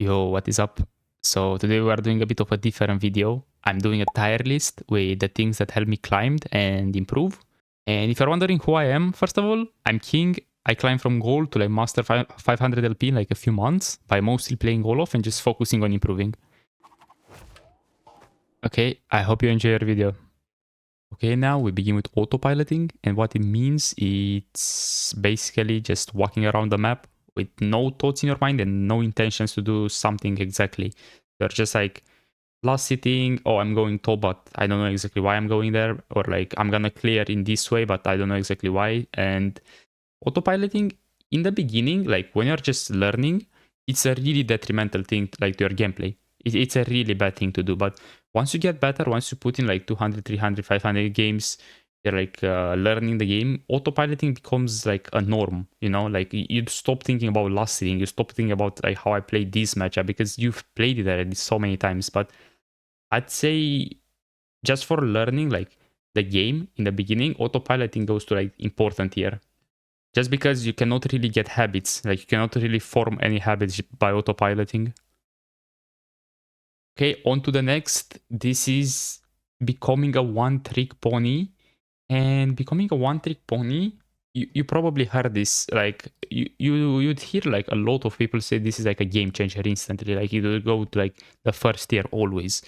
Yo, what is up? So today we are doing a bit of a different video. I'm doing a tier list with the things that help me climb and improve. And if you're wondering who I am, first of all, I'm King. I climbed from gold to like master 500 LP in like a few months by mostly playing Olaf and just focusing on improving. Okay, I hope you enjoy your video. Okay, now we begin with autopiloting, and what it means, it's basically just walking around the map with no thoughts in your mind and no intentions to do something exactly. You're just like last sitting, oh, I'm going top, but I don't know exactly why I'm going there, or like I'm gonna clear in this way, but I don't know exactly why. And autopiloting in the beginning, like when you're just learning, it's a really detrimental thing like to your gameplay. It's a really bad thing to do, but once you get better, once you put in like 200, 300, 500 games, you're like learning the game, autopiloting becomes like a norm, you know, like you stop thinking about last sitting, you stop thinking about like how I played this matchup because you've played it already so many times. But I'd say just for learning like the game in the beginning, autopiloting goes to like important tier. Just because you cannot really get habits, like you cannot really form any habits by autopiloting. Okay, on to the next. This is becoming a one-trick pony. And becoming a one-trick pony, you probably heard this. Like you'd hear like a lot of people say this is like a game changer instantly. Like it will go to like the first tier always.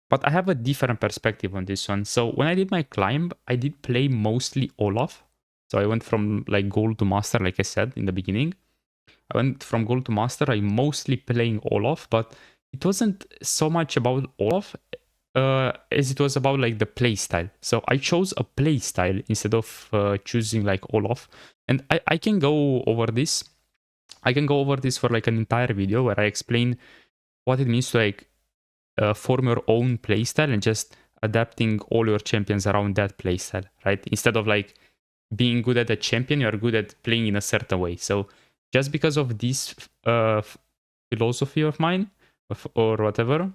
But I have a different perspective on this one. So when I did my climb, I did play mostly Olaf. So I went from like gold to master, like I said in the beginning. I went from gold to master. I mostly playing Olaf, but it wasn't so much about Olaf as it was about like the playstyle. So I chose a playstyle instead of choosing like Olaf. And I can go over this. I can go over this for like an entire video where I explain what it means to like form your own playstyle and just adapting all your champions around that playstyle, right? Instead of like being good at a champion, you're good at playing in a certain way. So just because of this philosophy of mine or whatever,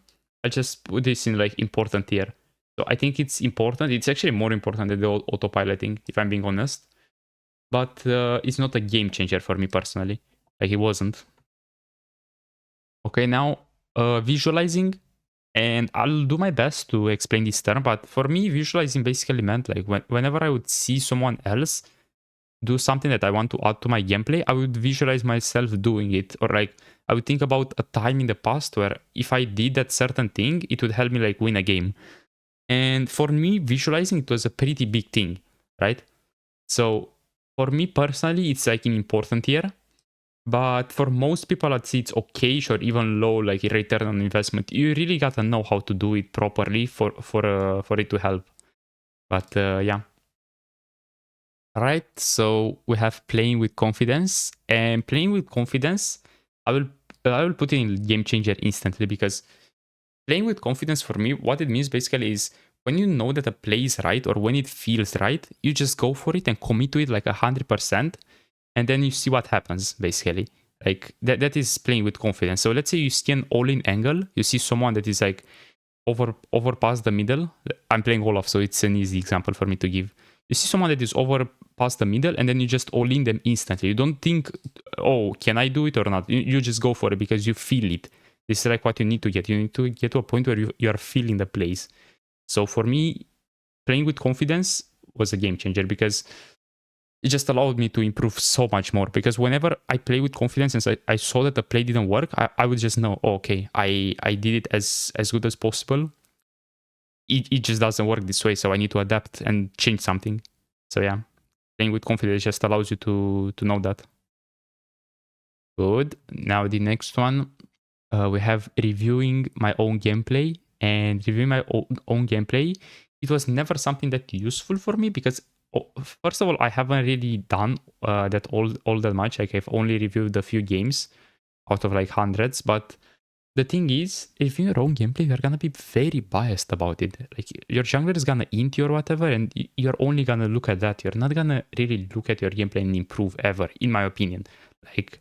I just put this in like important tier. So I think it's important. It's actually more important than the autopiloting, if I'm being honest. But it's not a game changer for me personally. Like it wasn't. Okay, now visualizing. And I'll do my best to explain this term, but for me, visualizing basically meant like whenever I would see someone else do something that I want to add to my gameplay, I would visualize myself doing it. Or like I would think about a time in the past where if I did that certain thing, it would help me like win a game. And for me, visualizing it was a pretty big thing, right? So for me personally, it's like an important tier. But for most people, I'd say it's okay or even low, like return on investment. You really gotta know how to do it properly for it to help. But yeah. Alright, so we have playing with confidence, and playing with confidence, I will put it in game changer instantly, because playing with confidence for me, what it means basically is when you know that a play is right or when it feels right, you just go for it and commit to it like 100%. And then you see what happens, basically. Like that is playing with confidence. So let's say you see an all-in angle, you see someone that is like over past the middle. I'm playing Olaf, so it's an easy example for me to give. You see someone that is over past the middle, and then you just all-in them instantly. You don't think, oh, can I do it or not? You just go for it because you feel it. This is like what you need to get. You need to get to a point where you are feeling the plays. So for me, playing with confidence was a game changer because it just allowed me to improve so much more. Because whenever I play with confidence and I saw that the play didn't work, I would just know, oh, okay, I did it as good as possible. It just doesn't work this way, so I need to adapt and change something. So yeah, playing with confidence just allows you to know that. Good. Now the next one, we have reviewing my own gameplay. And reviewing my own gameplay, it was never something that useful for me because first of all, I haven't really done that all that much. Like I've only reviewed a few games out of like hundreds. But the thing is, if in your own gameplay, you're gonna be very biased about it. Like your jungler is gonna int you or whatever, and you're only gonna look at that. You're not gonna really look at your gameplay and improve ever, in my opinion. Like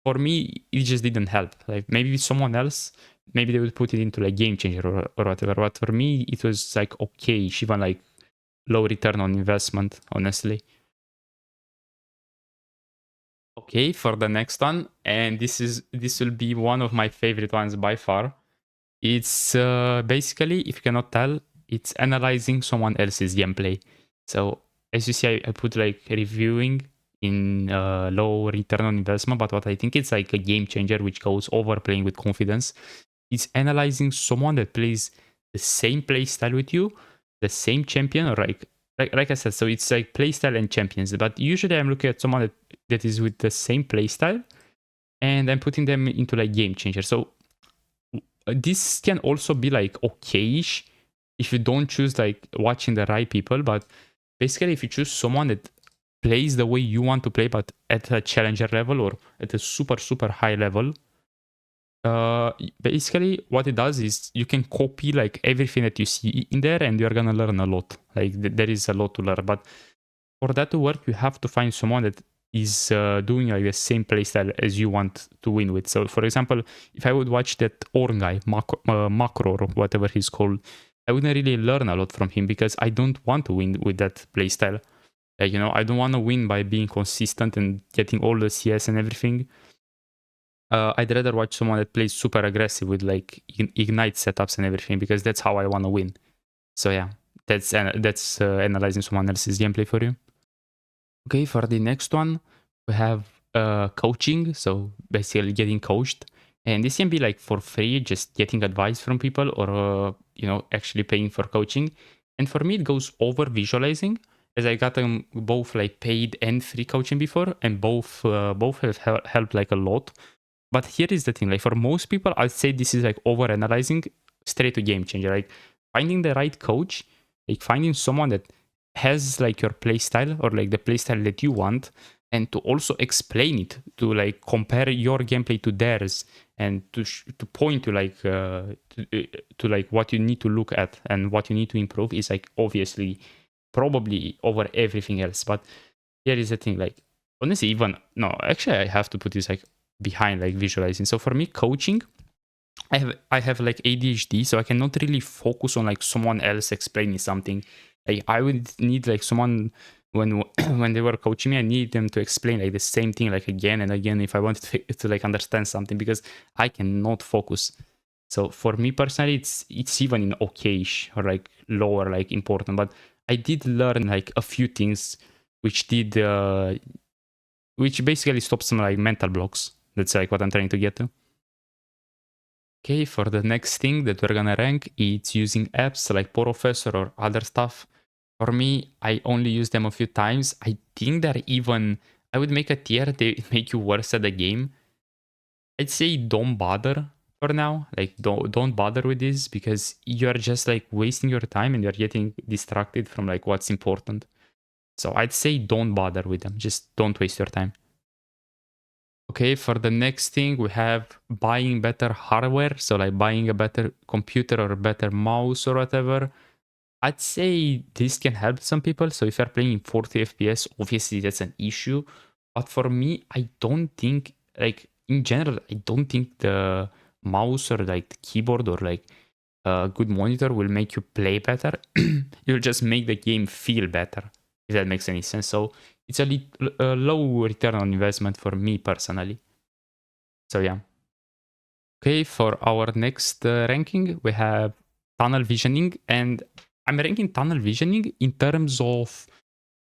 for me, it just didn't help. Like maybe with someone else, maybe they would put it into like game changer or whatever. But for me, it was like okay, even like low return on investment, honestly. Okay, for the next one, and this will be one of my favorite ones by far. It's basically, if you cannot tell, it's analyzing someone else's gameplay. So as you see, I put like reviewing in low return on investment, but what I think it's like a game changer, which goes over playing with confidence. It's analyzing someone that plays the same play style with you, the same champion, or like I said, so it's like play style and champions. But usually I'm looking at someone that is with the same play style, and I'm putting them into like game changer. So this can also be like okayish if you don't choose like watching the right people, but basically if you choose someone that plays the way you want to play but at a challenger level or at a super high level, basically what it does is you can copy like everything that you see in there and you're gonna learn a lot. Like there is a lot to learn, but for that to work you have to find someone that is doing like the same playstyle as you want to win with. So for example, if I would watch that Orn guy, Macro or whatever he's called, I wouldn't really learn a lot from him because I don't want to win with that playstyle. Like, you know, I don't want to win by being consistent and getting all the CS and everything. I'd rather watch someone that plays super aggressive with like ignite setups and everything because that's how I want to win. So yeah, that's analyzing someone else's gameplay for you. Okay, for the next one, we have coaching. So basically getting coached. And this can be like for free, just getting advice from people or, you know, actually paying for coaching. And for me, it goes over visualizing as I got both like paid and free coaching before. And both have helped like a lot. But here is the thing, like for most people, I'd say this is like over analyzing straight to game changer. Like finding the right coach, like finding someone that has like your play style or like the play style that you want, and to also explain it, to like compare your gameplay to theirs, and to point to like to like what you need to look at and what you need to improve is like obviously probably over everything else. But here is the thing, like honestly, even no, actually I have to put this like behind like visualizing. So for me, coaching, I have like ADHD, so I cannot really focus on like someone else explaining something. Like I would need like someone when when they were coaching me, I need them to explain like the same thing like again and again if I wanted to like understand something because I cannot focus. So for me personally, it's even in okayish or like lower like important, but I did learn like a few things which did which basically stops some like mental blocks. That's like what I'm trying to get to. Okay, for the next thing that we're gonna rank, it's using apps like porofessor or other stuff. For me, I only use them a few times. I think they're even, I would make a tier, they make you worse at the game. I'd say don't bother for now. Like don't bother with this because you're just like wasting your time and you're getting distracted from like what's important. So I'd say don't bother with them. Just don't waste your time. Okay, for the next thing, we have buying better hardware. So like buying a better computer or a better mouse or whatever. I'd say this can help some people. So if you're playing in 40 FPS, obviously that's an issue. But for me, I don't think, like in general, I don't think the mouse or like the keyboard or like a good monitor will make you play better. You'll just make the game feel better, if that makes any sense. So it's a low return on investment for me personally. So yeah. Okay, for our next ranking, we have tunnel visioning, and I'm ranking tunnel visioning in terms of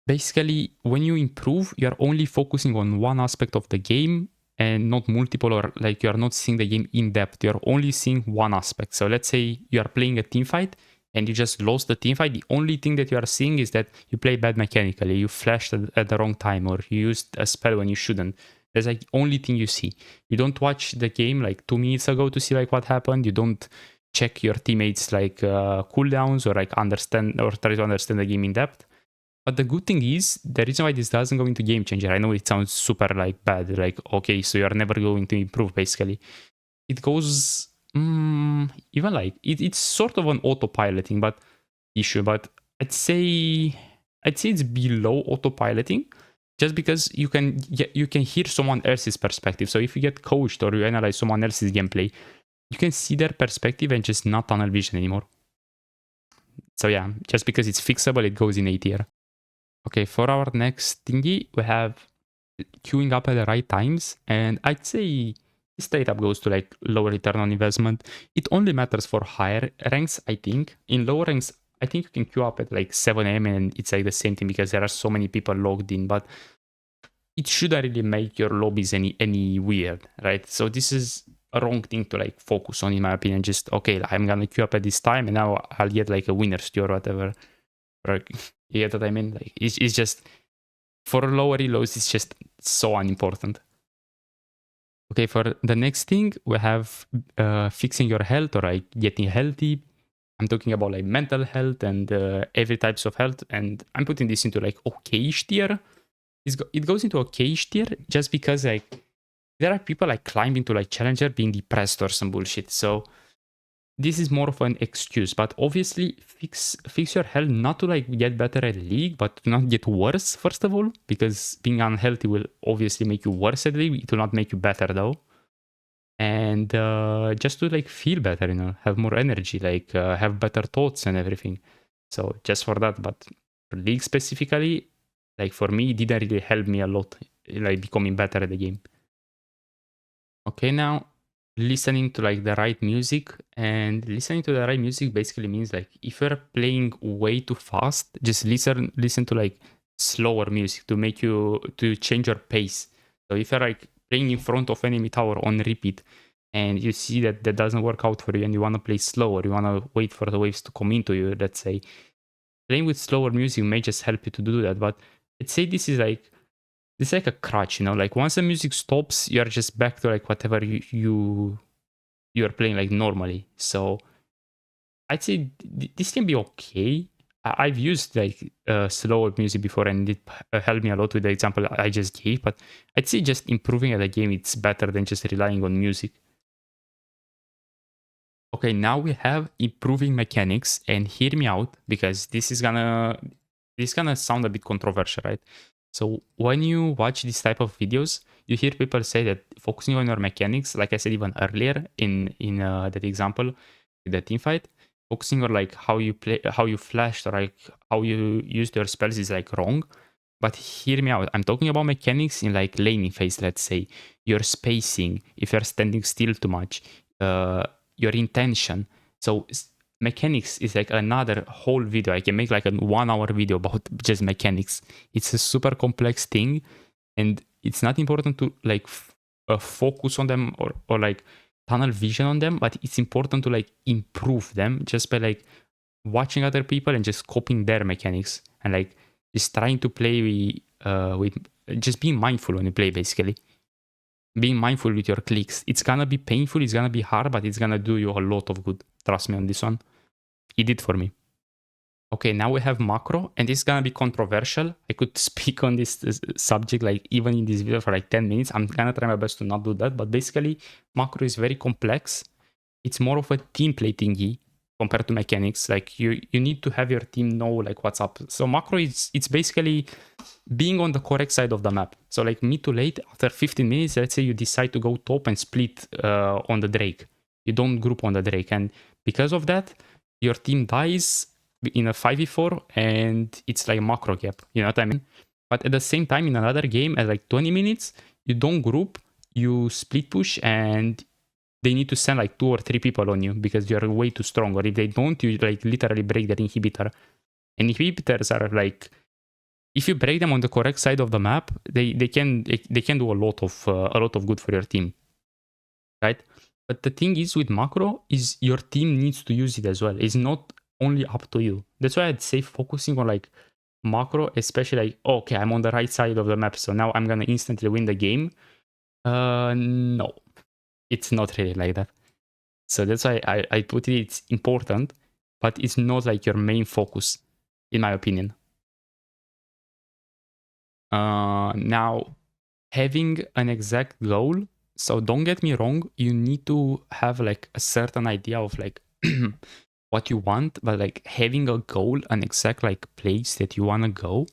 basically when you improve, you're only focusing on one aspect of the game and not multiple, or like you're not seeing the game in depth. You're only seeing one aspect. So let's say you are playing a team fight and you just lost the team fight. The only thing that you are seeing is that you play bad mechanically, you flashed at the wrong time, or you used a spell when you shouldn't. That's like the only thing you see. You don't watch the game like 2 minutes ago to see like what happened. You don't check your teammates like cooldowns or like understand or try to understand the game in depth. But the good thing is, the reason why this doesn't go into game changer, I know it sounds super like bad, like okay, so you're never going to improve basically. It goes even like it's sort of an autopiloting but issue, but I'd say it's below autopiloting just because you can hear someone else's perspective. So if you get coached or you analyze someone else's gameplay, you can see their perspective and just not tunnel vision anymore. So yeah, just because it's fixable, it goes in A tier. Okay, for our next thingy, we have queuing up at the right times, and I'd say straight up goes to like lower return on investment. It only matters for higher ranks, I think. In lower ranks, I think you can queue up at like 7 a.m. and it's like the same thing because there are so many people logged in, but it shouldn't really make your lobbies any weird, right? So this is a wrong thing to like focus on, in my opinion. Just okay, I'm gonna queue up at this time and now I'll get like a winner's queue or whatever. Or, you get what I mean? Like it's just for lower reloads, it's just so unimportant. Okay, for the next thing, we have fixing your health or like getting healthy. I'm talking about like mental health and every types of health, and I'm putting this into like okayish tier. It goes into okayish tier just because like there are people like climbing to like challenger being depressed or some bullshit. So this is more of an excuse, but obviously fix your health not to like get better at league, but to not get worse first of all, because being unhealthy will obviously make you worse at league. It will not make you better though. And just to like feel better, you know, have more energy, like have better thoughts and everything. So just for that, but for league specifically, like for me, it didn't really help me a lot, like becoming better at the game. Okay, now listening to like the right music, and listening to the right music basically means like if you're playing way too fast, just listen to like slower music to make you to change your pace. So if you're like playing in front of enemy tower on repeat and you see that that doesn't work out for you and you want to play slower, you want to wait for the waves to come into you, let's say, playing with slower music may just help you to do that. But let's say this is like a crutch, you know, like once the music stops, you're just back to like whatever you're playing like normally. So I'd say this can be okay. I've used like slower music before and it helped me a lot with the example I just gave, but I'd say just improving at the game, it's better than just relying on music. Okay, now we have improving mechanics, and hear me out because this is gonna sound a bit controversial, right? So when you watch this type of videos, you hear people say that focusing on your mechanics, like I said even earlier in that example, the team fight, focusing on like how you play, how you flashed, or like how you used your spells is like wrong. But hear me out. I'm talking about mechanics in like laning phase. Let's say your spacing, if you're standing still too much, your intention. So mechanics is like another whole video. I can make like a 1 hour video about just mechanics. It's a super complex thing, and it's not important to like focus on them or like tunnel vision on them, but it's important to like improve them just by like watching other people and just copying their mechanics and like just trying to play with just being mindful when you play, basically being mindful with your clicks. It's gonna be painful, it's gonna be hard, but it's gonna do you a lot of good. Trust me on this one. It did for me. Okay, now we have macro, and this is gonna be controversial. I could speak on this subject like even in this video for like 10 minutes. I'm gonna try my best to not do that, but basically macro is very complex. It's more of a team play thingy compared to mechanics. Like you need to have your team know like what's up. So macro it's basically being on the correct side of the map. So like mid to late, after 15 minutes, let's say you decide to go top and split on the Drake. You don't group on the Drake, and because of that, your team dies in a 5v4 and it's like macro gap, you know what I mean? But at the same time, in another game at like 20 minutes, you don't group, you split push, and they need to send like 2 or 3 people on you because you're way too strong. Or if they don't, you like literally break their inhibitor. And inhibitors are like, if you break them on the correct side of the map, they can do a lot of good for your team, right? But the thing is with macro is your team needs to use it as well. It's not only up to you. That's why I'd say focusing on like macro, especially like, okay, I'm on the right side of the map, so now I'm gonna instantly win the game. No, it's not really like that. So that's why I put it, it's important, but it's not like your main focus, in my opinion. Now, having an exact goal. So don't get me wrong, you need to have like a certain idea of like what you want, but like having a goal, an exact like place that you want to go,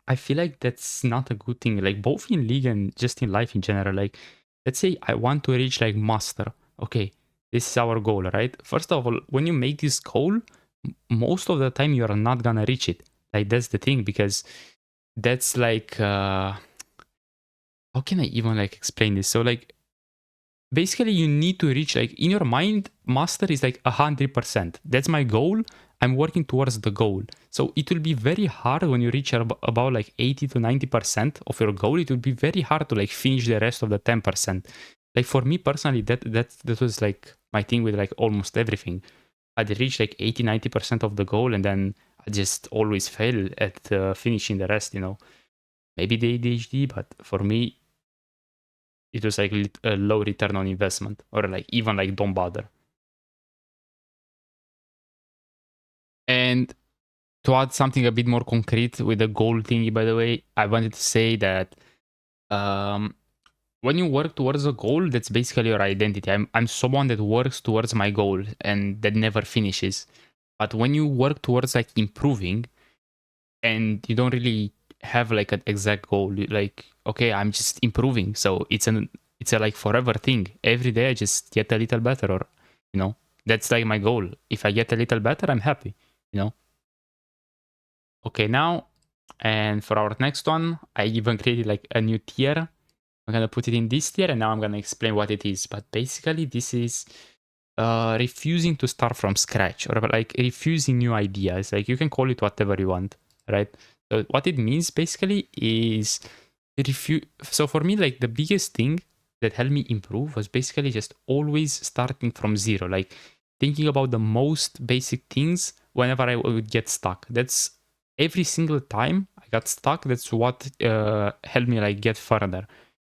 I feel like that's not a good thing. Like both in league and just in life in general. Like let's say I want to reach like master. Okay, this is our goal, right? First of all, when you make this goal, most of the time you are not gonna reach it. Like that's the thing, because that's like how can I even like explain this? So like basically you need to reach like in your mind, master is like 100%. That's my goal. I'm working towards the goal. So it will be very hard when you reach about like 80 to 90% of your goal. It will be very hard to like finish the rest of the 10%. Like for me personally, that was like my thing with like almost everything. I'd reach like 80, 90% of the goal and then I just always fail at finishing the rest, you know. Maybe the ADHD, but for me, it was like a low return on investment or like even like don't bother. And to add something a bit more concrete with the goal thingy, by the way, I wanted to say that um, when you work towards a goal, that's basically your identity. I'm someone that works towards my goal and that never finishes. But when you work towards like improving and you don't really have like an exact goal, like okay, I'm just improving, so it's a like forever thing. Every day I just get a little better, or you know, that's like my goal. If I get a little better, I'm happy, you know. Okay, now, and for our next one, I even created like a new tier. I'm gonna put it in this tier, and now I'm gonna explain what it is. But basically, this is refusing to start from scratch, or like refusing new ideas. Like you can call it whatever you want, right? So what it means basically is refuse. So for me, like the biggest thing that helped me improve was basically just always starting from zero, like thinking about the most basic things whenever I would get stuck. That's every single time I got stuck. That's what helped me like get further.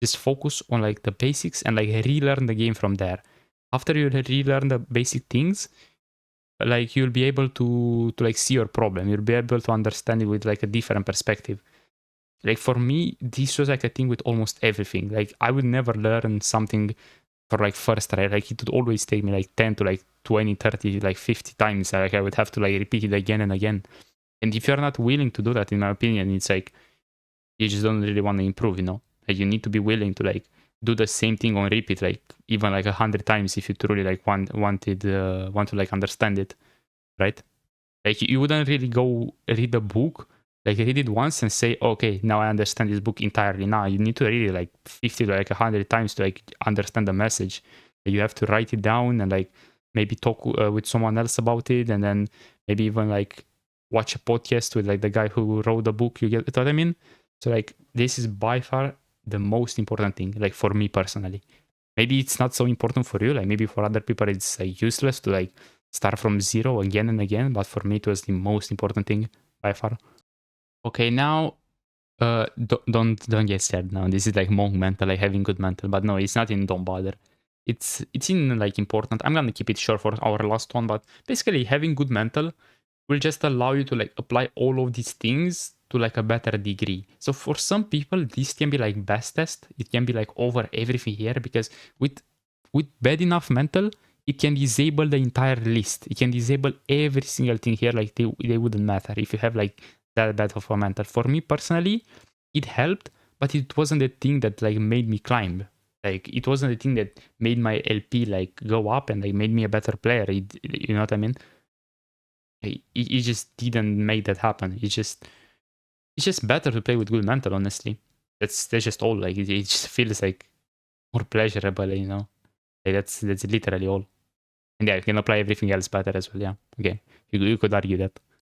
Just focus on like the basics and like relearn the game from there. After you relearn the basic things, like you'll be able to like see your problem. You'll be able to understand it with like a different perspective. Like for me, this was like a thing with almost everything. Like I would never learn something for like first try. Like it would always take me like 10 to like 20, 30, like 50 times. Like I would have to like repeat it again and again. And if you're not willing to do that, in my opinion, it's like you just don't really want to improve, you know? Like you need to be willing to like do the same thing on repeat, like even like 100 times if you truly like want to like understand it, right? Like you wouldn't really go read the book, like read it once and say, okay, now I understand this book entirely. Now you need to read it like 50 to like 100 times to like understand the message. You have to write it down and like maybe talk with someone else about it, and then maybe even like watch a podcast with like the guy who wrote the book. You get what I mean? So like this is by far the most important thing, like for me personally. Maybe it's not so important for you, like maybe for other people it's like useless to like start from zero again and again, but for me it was the most important thing by far. Okay, now don't get scared now. This is like monk mental, like having good mental, but no, it's not in don't bother. It's in like important. I'm gonna keep it short for our last one, but basically having good mental will just allow you to like apply all of these things to like a better degree. So for some people, this can be like best test. It can be like over everything here, because with bad enough mental, it can disable the entire list. It can disable every single thing here. Like they wouldn't matter if you have like that bad of a mental. For me personally, it helped, but it wasn't the thing that like made me climb. Like it wasn't the thing that made my LP like go up and like made me a better player. You know what I mean? It just didn't make that happen. It's just better to play with good mental, honestly. That's just all. Like it just feels like more pleasurable, you know. Like that's literally all. And yeah, you can apply everything else better as well. Yeah, okay, you could argue that.